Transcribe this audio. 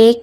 1